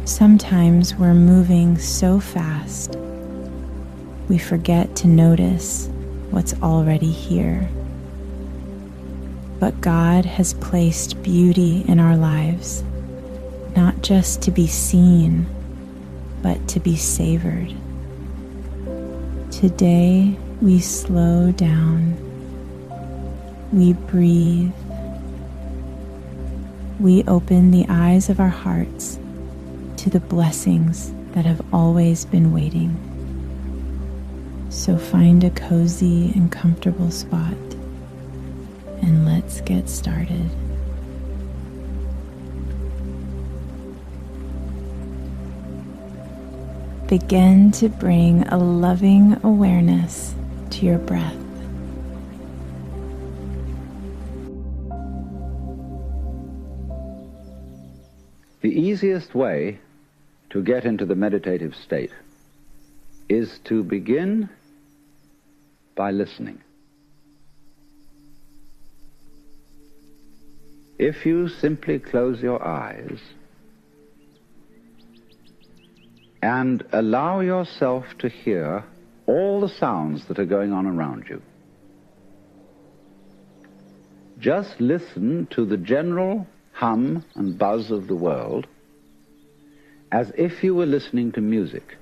Sometimes we're moving so fast, we forget to notice what's already here. But God has placed beauty in our lives, not just to be seen, but to be savored. Today, we slow down, we breathe, we open the eyes of our hearts to the blessings that have always been waiting. So find a cozy and comfortable spot, and let's get started. Begin to bring a loving awareness to your breath. The easiest way to get into the meditative state is to begin by listening. If you simply close your eyes and allow yourself to hear all the sounds that are going on around you, just listen to the general hum and buzz of the world as if you were listening to music.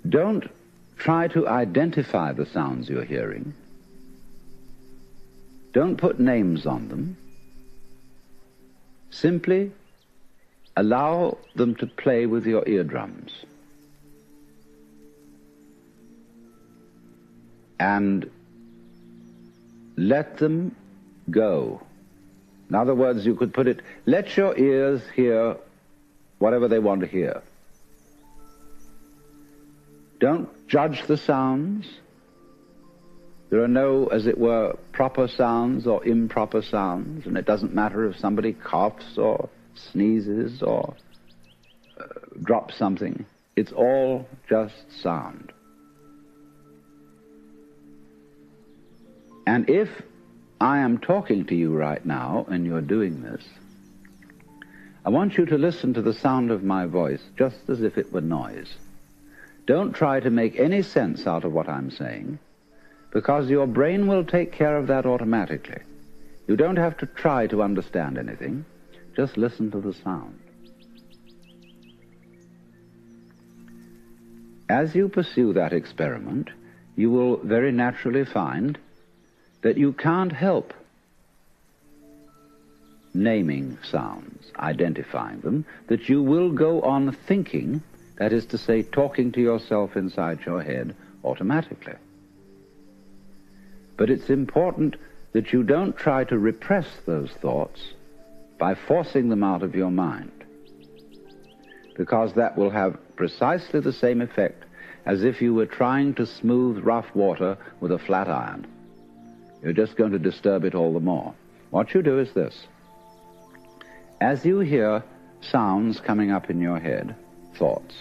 Don't try to identify the sounds you're hearing. Don't put names on them. Simply allow them to play with your eardrums. And let them go. In other words, you could put it, let your ears hear whatever they want to hear. Don't judge the sounds. There are no, as it were, proper sounds or improper sounds, and it doesn't matter if somebody coughs or sneezes or drops something. It's all just sound. And if I am talking to you right now and you're doing this, I want you to listen to the sound of my voice just as if it were noise. Don't try to make any sense out of what I'm saying, because your brain will take care of that automatically. You don't have to try to understand anything. Just listen to the sound. As you pursue that experiment, you will very naturally find that you can't help naming sounds, identifying them, that you will go on thinking, that is to say, talking to yourself inside your head automatically. But it's important that you don't try to repress those thoughts by forcing them out of your mind, because that will have precisely the same effect as if you were trying to smooth rough water with a flat iron. You're just going to disturb it all the more. What you do is this. As you hear sounds coming up in your head, thoughts,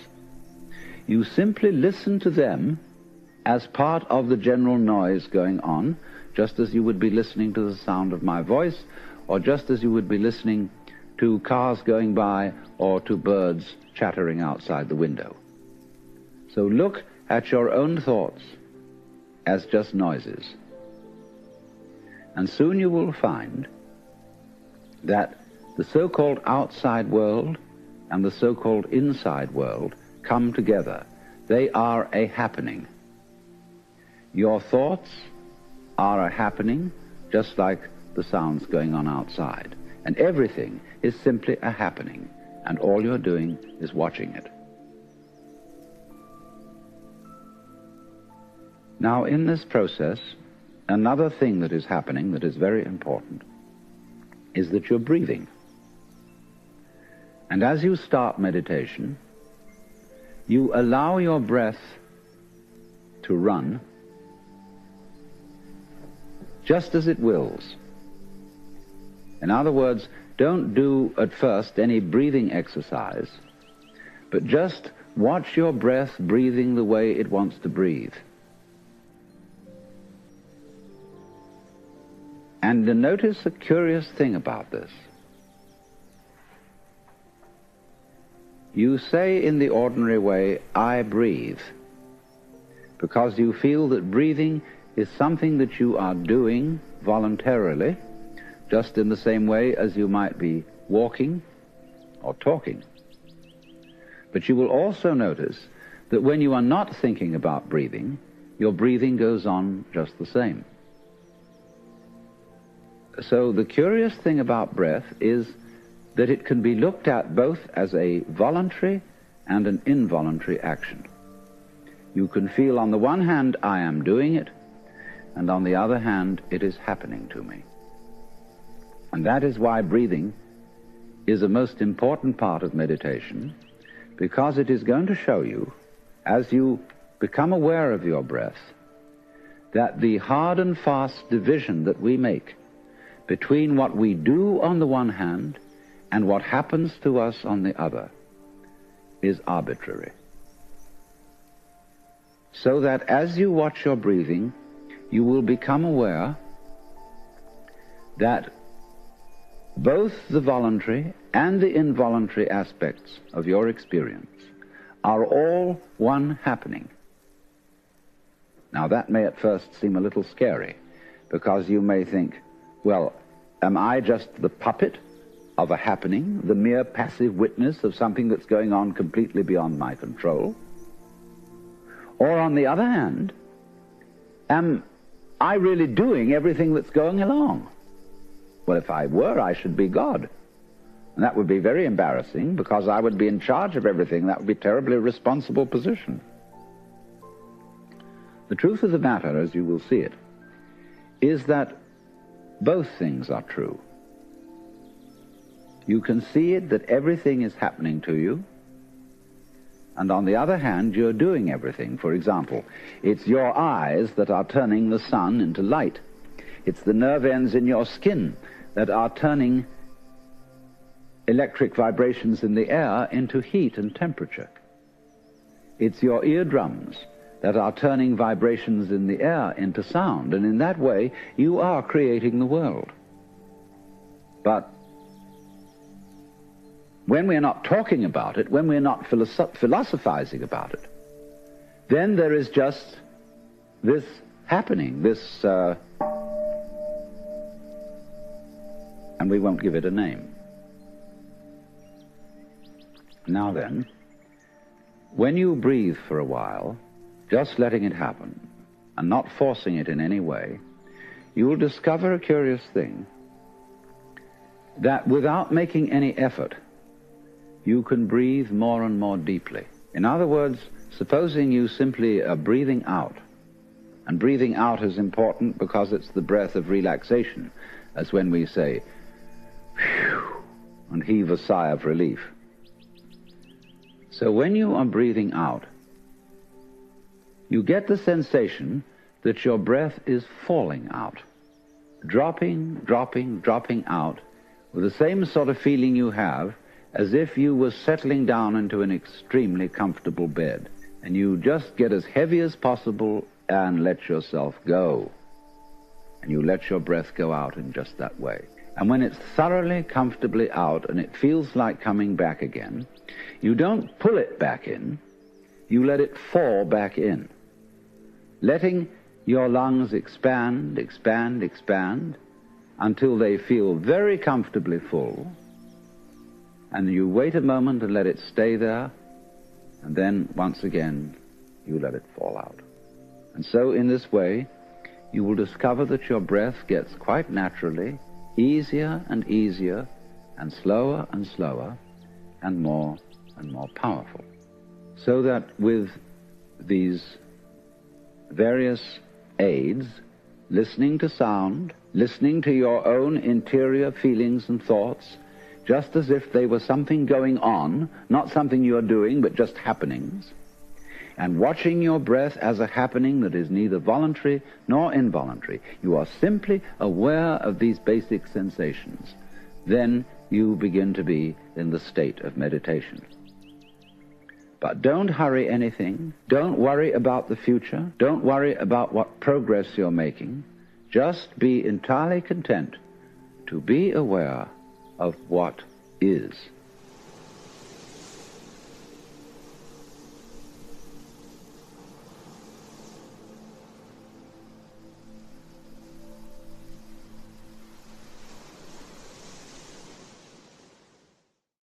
you simply listen to them as part of the general noise going on, just as you would be listening to the sound of my voice, or just as you would be listening to cars going by or to birds chattering outside the window. So look at your own thoughts as just noises. And soon you will find that the so-called outside world and the so-called inside world come together. They are a happening. Your thoughts are a happening, just like the sounds going on outside. And everything is simply a happening, and all you're doing is watching it. Now, in this process, another thing that is happening that is very important is that you're breathing. And as you start meditation, you allow your breath to run just as it wills. In other words, don't do at first any breathing exercise, but just watch your breath breathing the way it wants to breathe. And notice a curious thing about this. you say in the ordinary way, I breathe, because you feel that breathing is something that you are doing voluntarily, just in the same way as you might be walking or talking. But you will also notice that when you are not thinking about breathing, your breathing goes on just the same. So the curious thing about breath is that it can be looked at both as a voluntary and an involuntary action. You can feel on the one hand, I am doing it, and on the other hand, it is happening to me. And that is why breathing is a most important part of meditation, because it is going to show you, as you become aware of your breath, that the hard and fast division that we make between what we do on the one hand and what happens to us on the other is arbitrary. So that as you watch your breathing, you will become aware that both the voluntary and the involuntary aspects of your experience are all one happening. Now that may at first seem a little scary, because you may think, well, am I just the puppet of a happening, the mere passive witness of something that's going on completely beyond my control? Or on the other hand, am I really doing everything that's going along? Well, if I were, I should be God. And that would be very embarrassing, because I would be in charge of everything. That would be a terribly responsible position. The truth of the matter, as you will see it, is that both things are true. You can see it that everything is happening to you, and on the other hand, you're doing everything. For example, it's your eyes that are turning the sun into light. It's the nerve ends in your skin that are turning electric vibrations in the air into heat and temperature. It's your eardrums that are turning vibrations in the air into sound, and in that way you are creating the world. But when we're not talking about it, when we're not philosophizing about it, then there is just this happening, this, and we won't give it a name. Now then, when you breathe for a while, just letting it happen, and not forcing it in any way, you will discover a curious thing, that without making any effort, you can breathe more and more deeply. In other words, supposing you simply are breathing out, and breathing out is important because it's the breath of relaxation, as when we say, phew, and heave a sigh of relief. So when you are breathing out, you get the sensation that your breath is falling out, dropping, dropping, dropping out, with the same sort of feeling you have as if you were settling down into an extremely comfortable bed, and you just get as heavy as possible and let yourself go. And you let your breath go out in just that way. And when it's thoroughly, comfortably out and it feels like coming back again, you don't pull it back in, you let it fall back in, letting your lungs expand, expand, expand, until they feel very comfortably full, and you wait a moment and let it stay there, and then once again you let it fall out. And so in this way you will discover that your breath gets quite naturally easier and easier, and slower and slower, and more powerful. So that with these various aids, listening to sound, listening to your own interior feelings and thoughts, just as if they were something going on, not something you're doing, but just happenings, and watching your breath as a happening that is neither voluntary nor involuntary, you are simply aware of these basic sensations, then you begin to be in the state of meditation. But don't hurry anything. Don't worry about the future. Don't worry about what progress you're making. Just be entirely content to be aware of what is.